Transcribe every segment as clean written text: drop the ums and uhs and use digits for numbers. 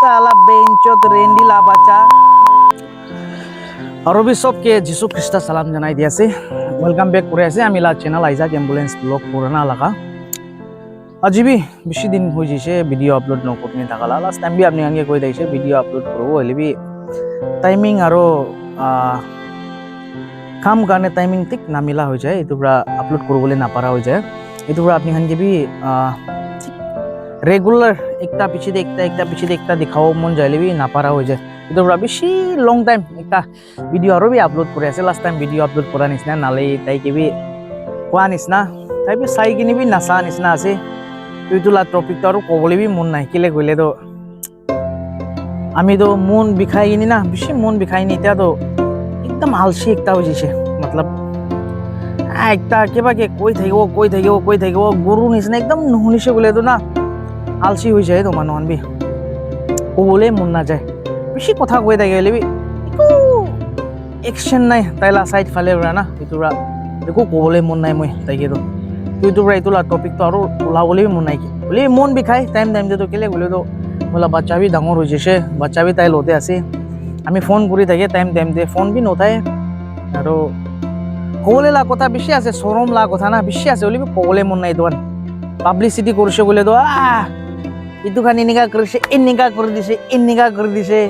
साला बेंचोत रेंडिला बच्चा और भी सबके जिसु ख्रिस्टा सालाम जनाई दिया से वेलकम बैक करे আছে আমি লা চ্যানেল আইজাক এম্বুলেন্স ব্লগ পুরানা লাগা আজি भी বেশি দিন হই যাইছে ভিডিও আপলোড নকরনি থাকালা লাস্ট টাইম भी আপনি আগে কই দাইছে ভিডিও আপলোড করব হইলে भी টাইমিং আর কাম কারণে টাইমিং ঠিক না মিলা হই যায় এতুরা আপলোড করবলে না পারা হই যায় এতুরা আপনি হানকে भी रेगुलर एकटा पीछे एकटा दिखाओ मन जाइले भी ना पारा हो जाए तो बेसि लंग टाइम एकटा भिडिओ और भी अपलोड करे आछे लास्ट टाइम भिडिओ अपलोड करा निसना नाले ताइके भी कोआ निसना ताइ भी साइ किनि भी नासा निसना आछे तुइतुला टपिक तो कबले भी मन नाइ केले कइले तो आमी तो मन बिखाइ किनि ना बेसि मन बिखाइ नि इता तो एकदम आलसी एकटा हो जाइछे मतलब एकटा केबाके कइ थाकिबो गुरु निसना एकदम नुहुनिसे गले तो ना आलसी हो जाए तो मानुहान भी कबले मन ना जाए बेसि कथा कय थाकिले भी एकु एक्शन नाइ ताइला साइड फाले ना इतुरा एको कबले मन नाइ মই ताइके तो इतुरा इतुला टपिक तो आरो उलाबले भी मन नाइ कि बोले मन बिखाय टाइम दे तो केले गले तो बोला बच्चा भी डांगर हो जैसे बच्चा भी ताइ लते आसे आमी फोन करि थाके टाइम दे फोन भी नथाय आरो कबले ला कथा बेसि आसे शरम ला कथा ना बेसि आसे बोले कबले मन नाइ दोन पाब्लिसिटी करছে বলে তো ইটো খানি নিকা কৰিছে ইনিকা কৰি দিছে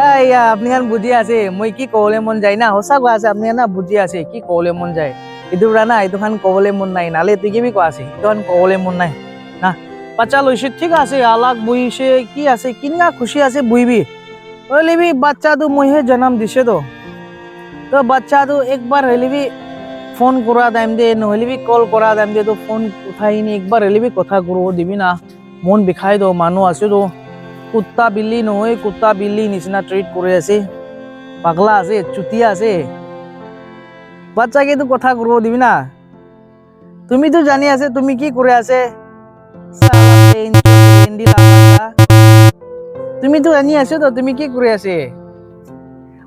আইয়া আপনি গান বুঝি আছে মই কি কবলে মন যায় না হসা গো আছে আপনি না বুঝি আছে কি কবলে মন যায় ইটো না ইটো খান কবলে মন নাই নালে তুই কি কো আছে ইটো খান কবলে মন নাই না বাচ্চা লইছে ঠিক আছে আলাক বইছে কি আছে কিনা খুশি আছে বইবি হইলে भी বাচ্চা তো মইহে জন্ম দিছে তো বাচ্চা তো একবার হইলে भी फोन करा दाम दे নহলে भी कॉल करा दाम दे तो फोन उठाई नहीं एक बार हले भी कथा करो दिबी ना मन बिखाई दो मानु आसे तो कुत्ता बिल्ली নহয় कुत्ता बिल्ली निसिना ट्रीट करे आसे पागला आसे चुतिया आसे बाच्चा के तो कथा करो दिबी ना তুমি তো জানি আছে তুমি কি করে আছে সালা পেঞ্চো রেন্ডি লাগা তুমি তো জানি আছে তো তুমি কি করে আছে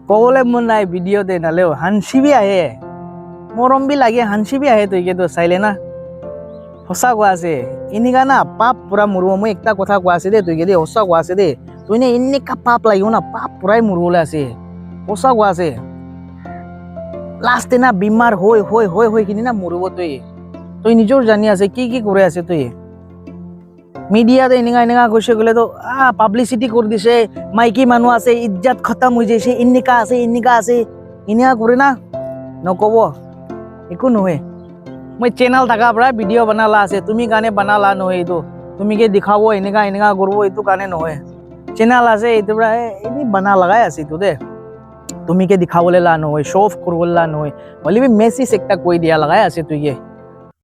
কবলে মন নাই ভিডিও দে নালেও হানসি भी আহে মরম भी লাগে হানসি भी আহে তুইকে তো চাইলে না হসা কোৱা আছে ইনিকা না পাপ পুৰা মুৰব মই একটা কথা কোৱা আছে দে তুইকে দে হসা কোৱা আছে দে তুই নে ইনিকা পাপ লাগিব না পাপ পুৰাই মুৰবলে আছে হসা কোৱা আছে লাস্ট না বিমার হই কিনি না মুরব তুই নিজর জানি আছে কি কি করে আছে তুই মিডিয়াতে ইনিকা কৈছে গলে তো পাবলিসিটি কৰি দিছে মাইকি মানুহ আছে ইজ্জত খতম হৈ যাইছে ইনিকা আছে ইনিকা কৰে না নকব একো নহয় মই চ্যানেল থাকা পৰা ভিডিও বনালা আছে তুমি গানে বনালা নহয় তো তুমি কে দেখাব এনেকা করব এটো গানে নহয় চ্যানেল আছে এটো পৰা এনি বনা লাগাই আছে তো দে তুমি কে দেখাবলে লা নহয় শো অফ করবলা নহয় বলি মেসেজ একটা কই দিয়া লাগাই আছে তুইকে